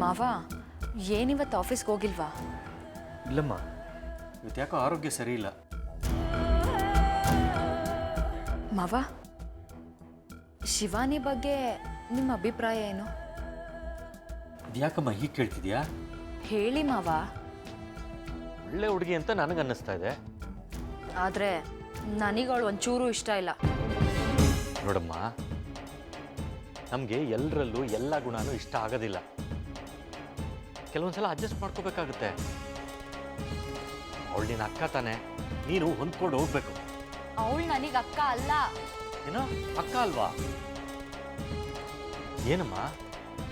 ಮಾವ ಏನಿವತ್ತು ಆಫೀಸ್ಗೆ ಹೋಗಿಲ್ವಾ? ಇಲ್ಲಮ್ಮ, ಇವತ್ತು ಯಾಕೋ ಆರೋಗ್ಯ ಸರಿ ಇಲ್ಲ. ಮಾವ, ಶಿವಾನಿ ಬಗ್ಗೆ ನಿಮ್ಮ ಅಭಿಪ್ರಾಯ ಏನು? ಯಾಕಮ್ಮ ಹೀಗೆ ಕೇಳ್ತಿದ್ಯಾ? ಹೇಳಿ ಮಾವ. ಒಳ್ಳೆ ಹುಡುಗಿ ಅಂತ ನನಗನ್ನಿಸ್ತಾ ಇದೆ. ಆದರೆ ನನಗವಳು ಒಂಚೂರು ಇಷ್ಟ ಇಲ್ಲ. ನೋಡಮ್ಮ, ನಮಗೆ ಎಲ್ಲರಲ್ಲೂ ಎಲ್ಲ ಗುಣನೂ ಇಷ್ಟ ಆಗೋದಿಲ್ಲ. ಕೆಲವೊಂದ್ಸಲ ಅಡ್ಜಸ್ಟ್ ಮಾಡ್ಕೋಬೇಕಾಗುತ್ತೆ. ಅವಳು ನಿನ್ನ ಅಕ್ಕ ತಾನೆ, ನೀನು ಹೊಂದ್ಕೊಂಡು ಹೋಗ್ಬೇಕು. ಅವಳು ನನಗೆ ಅಕ್ಕ ಅಲ್ಲ. ಏನೋ ಅಕ್ಕ ಅಲ್ವಾ? ಏನಮ್ಮ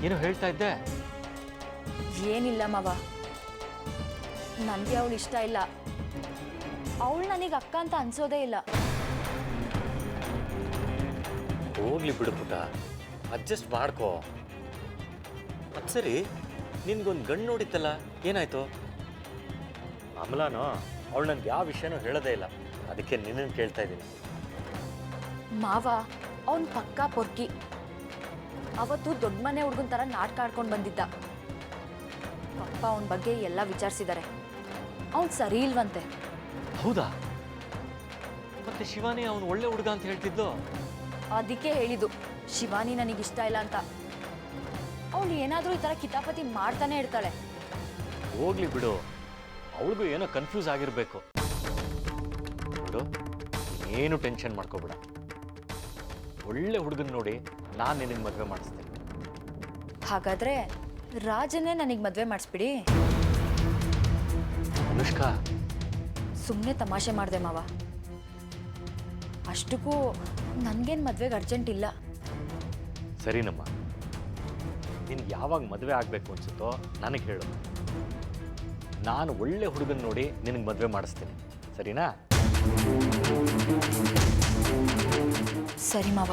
ಏನೋ ಹೇಳ್ತಾ ಇದ್ದೆ? ಏನಿಲ್ಲ ಮಾವ, ನನಗೆ ಅವಳು ಇಷ್ಟ ಇಲ್ಲ. ಅವಳು ನನಗೆ ಅಕ್ಕ ಅಂತ ಅನ್ಸೋದೇ ಇಲ್ಲ. ಹೋಗ್ಲಿ ಬಿಡು ಪುಟ್ಟ, ಅಡ್ಜಸ್ಟ್ ಮಾಡ್ಕೋ. ಅದು ಸರಿ, ನಿನ್ಗೊಂದು ಗಂಡು ನೋಡಿತ್ತಲ್ಲ, ಏನಾಯ್ತು? ಅಮಲಾನೋ ಅವಳು ನನ್ಗೆ ಯಾವ ವಿಷಯನೂ ಹೇಳೋದೇ ಇಲ್ಲ, ಅದಕ್ಕೆ ನಿನ್ನನ್ನು ಕೇಳ್ತಾ ಇದ್ದೀನಿ. ಮಾವ, ಅವನು ಪಕ್ಕಾ ಪೊರ್ಕಿ. ಅವತ್ತು ದೊಡ್ಡ ಮನೆ ಹುಡುಗನ ಥರ ನಾಟಕ ಆಡ್ಕೊಂಡು ಬಂದಿದ್ದ. ಪಪ್ಪ ಅವನ ಬಗ್ಗೆ ಎಲ್ಲ ವಿಚಾರಿಸಿದ್ದಾರೆ. ಅವನು ಸರಿ ಇಲ್ವಂತೆ. ಹೌದಾ? ಮತ್ತೆ ಶಿವಾನಿ ಅವನು ಒಳ್ಳೆ ಹುಡುಗ ಅಂತ ಹೇಳ್ತಿದ್ಲು. ಅದಕ್ಕೆ ಹೇಳಿದ್ದು ಶಿವಾನಿ ನನಗಿಷ್ಟ ಇಲ್ಲ ಅಂತ. ಅವಳು ಏನಾದರೂ ಈ ಥರ ಕಿತಾಪತಿ ಮಾಡ್ತಾನೆ ಇರ್ತಾಳೆ. ಹೋಗ್ಲಿ ಬಿಡು, ಅವಳಿಗೂ ಏನೋ ಕನ್ಫ್ಯೂಸ್ ಆಗಿರಬೇಕು. ನೋಡು, ಏನು ಟೆನ್ಷನ್ ಮಾಡ್ಕೋಬೇಡ. ಒಳ್ಳೆ ಹುಡುಗನ ನೋಡಿ ನಾನು ನಿನಗೆ ಮದುವೆ ಮಾಡಿಸ್ತೇನೆ. ಹಾಗಾದ್ರೆ ರಾಜನೇ ನನಗೆ ಮದುವೆ ಮಾಡಿಸ್ಬಿಡಿ. ಅನುಷ್ಕಾ, ಸುಮ್ಮನೆ ತಮಾಷೆ ಮಾಡಿದೆ ಮಾವ. ಅಷ್ಟಕ್ಕೂ ನನಗೇನು ಮದುವೆಗೆ ಅರ್ಜೆಂಟ್ ಇಲ್ಲ. ಸರಿನಮ್ಮ, ನಿನ್ಗೆ ಯಾವಾಗ ಮದುವೆ ಆಗಬೇಕು ಅನ್ಸುತ್ತೋ ನನಗೆ ಹೇಳು. ನಾನು ಒಳ್ಳೆ ಹುಡುಗನ ನೋಡಿ ನಿನಗೆ ಮದುವೆ ಮಾಡಿಸ್ತೀನಿ, ಸರಿನಾ? ಸರಿ ಮಾವ.